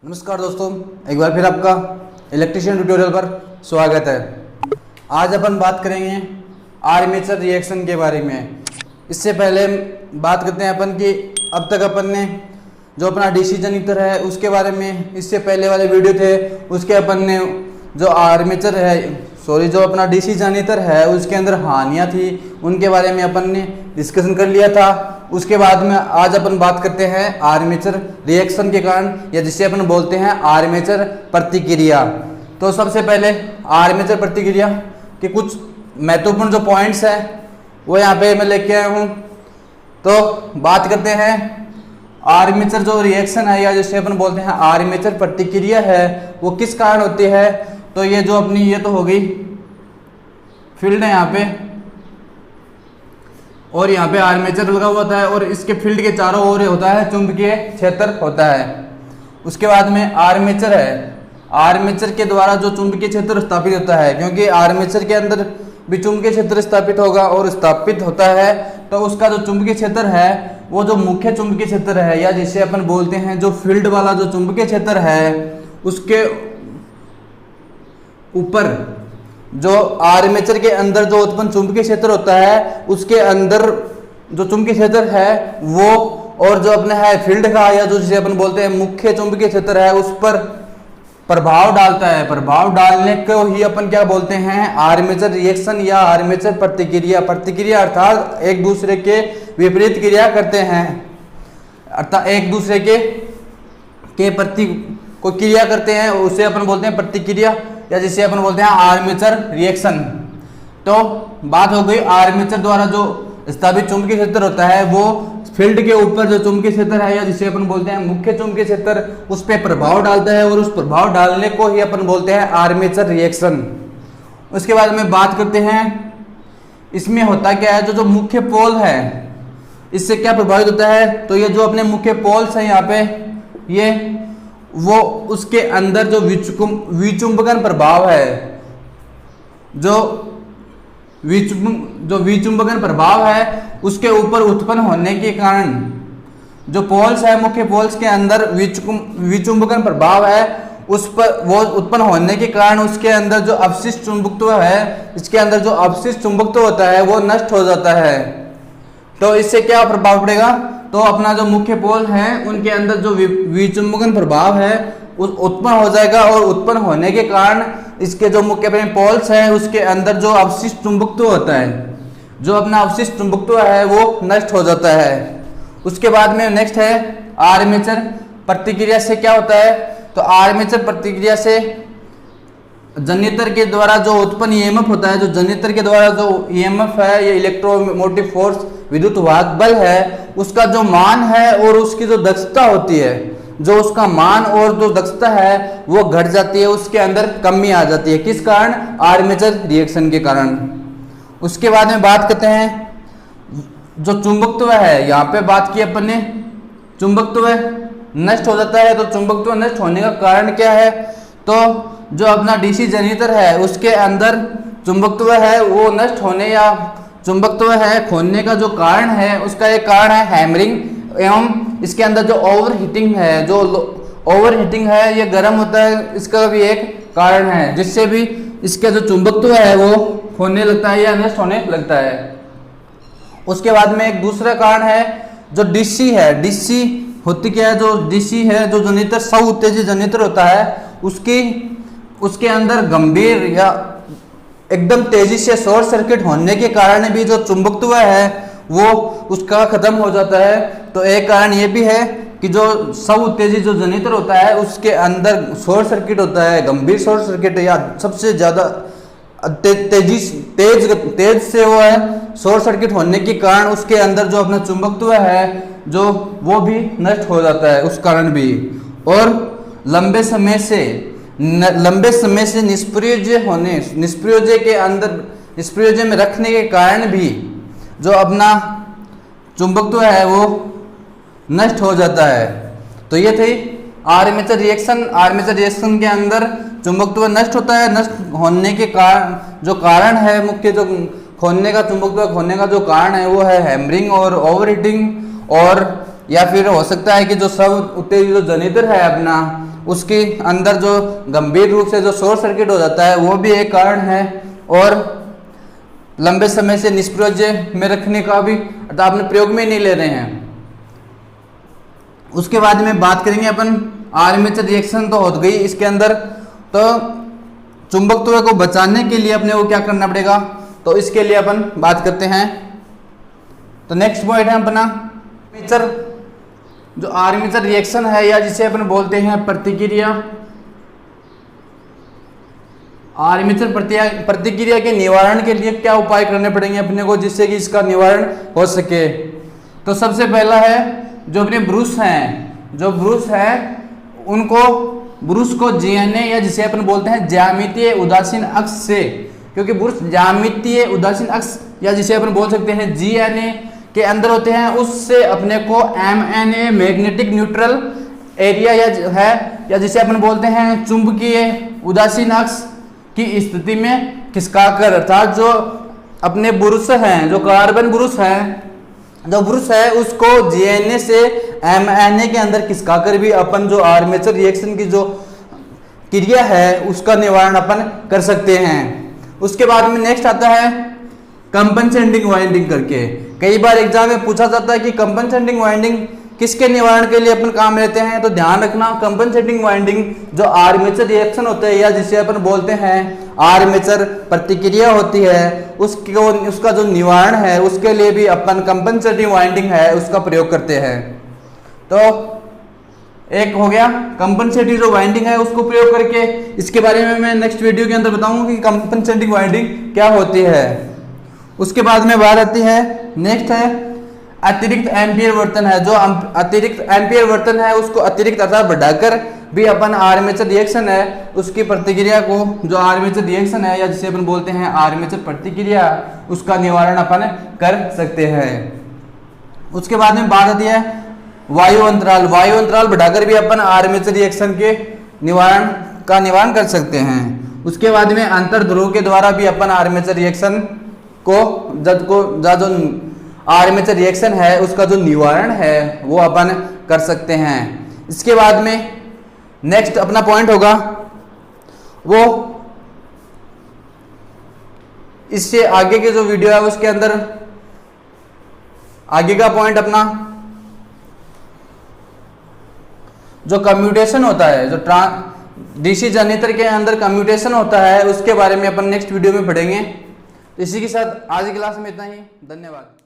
नमस्कार दोस्तों, एक बार फिर आपका इलेक्ट्रिशियन ट्यूटोरियल पर स्वागत है। आज अपन बात करेंगे आर्मेचर रिएक्शन के बारे में। इससे पहले बात करते हैं अपन कि अब तक अपन ने जो अपना डीसी जनरेटर है उसके बारे में, इससे पहले वाले वीडियो थे उसके अपन ने जो आर्मेचर है जो अपना डीसी जनरेटर है उसके अंदर हानियाँ थी उनके बारे में अपन ने डिस्कशन कर लिया था। उसके बाद में आज अपन बात करते हैं आर्मेचर रिएक्शन के कारण, या जिसे अपन बोलते हैं आर्मेचर प्रतिक्रिया। तो सबसे पहले आर्मेचर प्रतिक्रिया के कुछ महत्वपूर्ण जो पॉइंट्स हैं वो यहाँ पे मैं लेके आया हूँ। तो बात करते हैं आर्मेचर जो रिएक्शन है, या जिसे अपन बोलते हैं आर्मेचर प्रतिक्रिया है, वो किस कारण होती है। तो ये जो अपनी ये तो हो गई फील्ड है यहाँ पे, और यहाँ पे आर्मेचर लगा हुआ होता है और इसके फील्ड के चारों ओर होता है चुंबकीय क्षेत्र होता है। उसके बाद में आर्मेचर है, आर्मेचर के द्वारा जो चुंबकीय क्षेत्र स्थापित होता है, क्योंकि आर्मेचर के अंदर भी चुंबकीय क्षेत्र स्थापित होगा और स्थापित होता है तो उसका जो चुंबकीय क्षेत्र है वो जो मुख्य चुंबकीय क्षेत्र है, या जिसे अपन बोलते हैं जो फील्ड वाला जो चुंबकीय क्षेत्र है, उसके ऊपर जो आर्मेचर के अंदर जो उत्पन्न चुंबकीय क्षेत्र होता है उसके अंदर जो चुंबकीय क्षेत्र है वो, और जो अपने है फील्ड का, या जो जिसे अपन बोलते हैं मुख्य चुंबकीय क्षेत्र है, उस पर प्रभाव डालता है। प्रभाव डालने को ही अपन क्या बोलते हैं, आर्मेचर रिएक्शन या आर्मेचर प्रतिक्रिया। प्रतिक्रिया अर्थात एक दूसरे के विपरीत क्रिया करते हैं, अर्थात एक दूसरे के प्रति को क्रिया करते हैं, उसे अपन बोलते हैं प्रतिक्रिया, या जिसे अपन बोलते हैं आर्मेचर रिएक्शन। तो बात हो गई आर्मेचर द्वारा जो स्थापित चुंबकीय क्षेत्र होता है वो फील्ड के ऊपर जो चुंबकीय क्षेत्र है, या जिसे अपन बोलते हैं मुख्य चुंबकीय क्षेत्र, उस पर प्रभाव डालता है, और उस प्रभाव डालने को ही अपन बोलते हैं आर्मेचर रिएक्शन। उसके बाद में बात करते हैं इसमें होता क्या है, जो मुख्य पोल है इससे क्या प्रभावित होता है। तो ये जो अपने मुख्य पोल्स है यहाँ पे, ये वो उसके अंदर जो विचुंबकन प्रभाव है, जो विचुंबकन प्रभाव है उसके ऊपर उत्पन्न होने के कारण, जो पोल्स है मुख्य पोल्स के अंदर विचुंबकन प्रभाव है उस पर वो उत्पन्न होने के कारण उसके अंदर जो अवशिष्ट चुंबकत्व है, इसके अंदर जो अवशिष्ट चुंबकत्व होता है वो नष्ट हो जाता है। तो इससे क्या प्रभाव पड़ेगा, तो अपना जो मुख्य पोल है उनके अंदर जो विचुंबकन प्रभाव है उत्पन्न हो जाएगा, और उत्पन्न होने के कारण इसके जो मुख्य अपने पोल्स हैं उसके अंदर जो अवशिष्ट चुंबकत्व होता है, जो अपना अवशिष्ट चुंबकत्व है वो नष्ट हो जाता है। उसके बाद में नेक्स्ट है आर्मेचर प्रतिक्रिया से क्या होता है। तो आर्मेचर प्रतिक्रिया से जनरेटर के द्वारा जो उत्पन्न ईएमएफ होता है, जो जनरेटर के द्वारा जो ईएमएफ है, ये इलेक्ट्रोमोटिव फोर्स विद्युत वाहक बल है, उसका जो मान है और उसकी जो दक्षता होती है, जो उसका मान और जो दक्षता है वो घट जाती है, उसके अंदर कमी आ जाती है। किस कारण, आर्मेचर रिएक्शन के कारण। उसके बाद में बात करते हैं जो चुंबकत्व है, यहाँ पे बात की अपन ने, चुंबकत्व नष्ट हो जाता है। तो चुंबकत्व नष्ट होने का कारण क्या है, तो जो अपना डीसी जनरेटर है उसके अंदर चुंबकत्व है वो नष्ट होने या चुंबकत्व है खोने का जो कारण है, उसका एक कारण है हैमरिंग, एवं इसके अंदर जो ओवर हीटिंग है, जो ओवर हीटिंग है ये गर्म होता है, इसका भी एक कारण है, जिससे भी इसका जो चुंबकत्व है वो खोने लगता है या नष्ट होने लगता है। उसके बाद में एक दूसरा कारण है जो डीसी है। डीसी होती क्या है, जो डीसी है जो जनरेटर स्व उत्तेजित जनरेटर होता है उसके अंदर गंभीर या एकदम तेजी से शॉर्ट सर्किट होने के कारण भी जो चुंबकत्व है वो उसका खत्म हो जाता है। तो एक कारण ये भी है कि जो स्व उत्तेजित जो जनरेटर होता है उसके अंदर शॉर्ट सर्किट होता है, गंभीर शॉर्ट सर्किट, या सबसे ज्यादा तेज से वो है शॉर्ट सर्किट होने के कारण उसके अंदर जो अपना चुंबकत्व है जो वो भी नष्ट हो जाता है उस कारण भी। और लंबे समय से निष्प्रयोज्य में रखने के कारण भी जो अपना चुंबकत्व है वो नष्ट हो जाता है। तो ये थी आर्मेचर रिएक्शन। आर्मेचर रिएक्शन के अंदर चुंबकत्व नष्ट होता है, नष्ट होने के कारण जो कारण है मुख्य, जो खोने का चुंबकत्व खोने का जो कारण है वो है हैमरिंग और ओवरहीटिंग, और या फिर हो सकता है कि जो सब उत्तेजित जो जनरेटर है अपना उसके अंदर जो गंभीर रूप से जो शॉर्ट सर्किट हो जाता है वो भी एक कारण है, और लंबे समय से निष्प्रयोज्य में रखने का भी, अर्थात आपने प्रयोग में नहीं ले रहे हैं। उसके बाद में बात करेंगे अपन आर्मेचर रिएक्शन तो हो गई इसके अंदर, तो चुंबकत्व को बचाने के लिए अपने को क्या करना पड़ेगा, तो इसके लिए अपन बात करते हैं। तो नेक्स्ट पॉइंट है अपना आर्मेचर, जो आर्मेचर रिएक्शन है या जिसे अपन बोलते हैं प्रतिक्रिया, आर्मेचर प्रतिक्रिया के निवारण के लिए क्या उपाय करने पड़ेंगे अपने को जिससे कि इसका निवारण हो सके। तो सबसे पहला है जो अपने ब्रूस हैं, जो ब्रूस है उनको ब्रूस को जीएनए या जिसे अपन बोलते हैं ज्यामितीय उदासीन अक्ष से, क्योंकि ब्रूस ज्यामितीय उदासीन अक्ष या जिसे अपन बोल सकते हैं जीएनए के अंदर होते हैं, उससे अपने को एमएनए मैग्नेटिक न्यूट्रल एरिया या जिसे अपन बोलते हैं चुंबकीय उदासीन अक्ष की स्थिति में खिसकाकर, अर्थात जो अपने ब्रूस हैं, जो कार्बन ब्रूस हैं, जो ब्रूस है उसको जीएनए से एमएनए के अंदर खिसकाकर भी अपन जो आर्मेचर रिएक्शन की जो क्रिया है उसका निवारण अपन कर सकते हैं। उसके बाद में नेक्स्ट आता है कंपनसेटिंग वाइंडिंग करके। कई बार एग्जाम में पूछा जाता है कि कंपनसेटिंग वाइंडिंग किसके निवारण के लिए अपन काम लेते हैं, तो ध्यान रखना कंपनसेटिंग वाइंडिंग जो आर्मेचर रिएक्शन होते हैं या जिसे अपन बोलते हैं आर्मेचर प्रतिक्रिया होती है उसका जो निवारण है उसके लिए भी अपन कंपनसेटिंग वाइंडिंग है उसका प्रयोग करते हैं। तो एक हो गया कंपनसेटिंग जो वाइंडिंग है उसको प्रयोग करके, इसके बारे में मैं नेक्स्ट वीडियो के अंदर बताऊंगा कि कंपनसेटिंग वाइंडिंग क्या होती है। उसके बाद में बात आती है नेक्स्ट है अतिरिक्त एम्पीयर वर्तन है, जो अतिरिक्त एम्पीयर वर्तन है उसको अतिरिक्त अर्थात बढ़ाकर भी अपन आर्मेचर रिएक्शन है उसकी प्रतिक्रिया को, जो आर्मेचर रिएक्शन है या जिसे अपन बोलते हैं आर्मेचर प्रतिक्रिया, उसका निवारण अपन कर सकते हैं। उसके बाद में बात आती है वायु अंतराल, वायु अंतराल बढ़ाकर भी अपन आर्मेचर रिएक्शन के निवारण कर सकते हैं। उसके बाद में अंतर ध्रुव के द्वारा भी अपन आर्मेचर रिएक्शन को जो आर्मेचर रिएक्शन है उसका जो निवारण है वो अपन कर सकते हैं। इसके बाद में नेक्स्ट अपना पॉइंट होगा वो, इससे आगे के जो वीडियो है उसके अंदर आगे का पॉइंट अपना जो कम्यूटेशन होता है, जो डीसी जनरेटर के अंदर कम्यूटेशन होता है उसके बारे में अपन नेक्स्ट वीडियो में पढ़ेंगे। इसी के साथ आज की क्लास में इतना ही, धन्यवाद।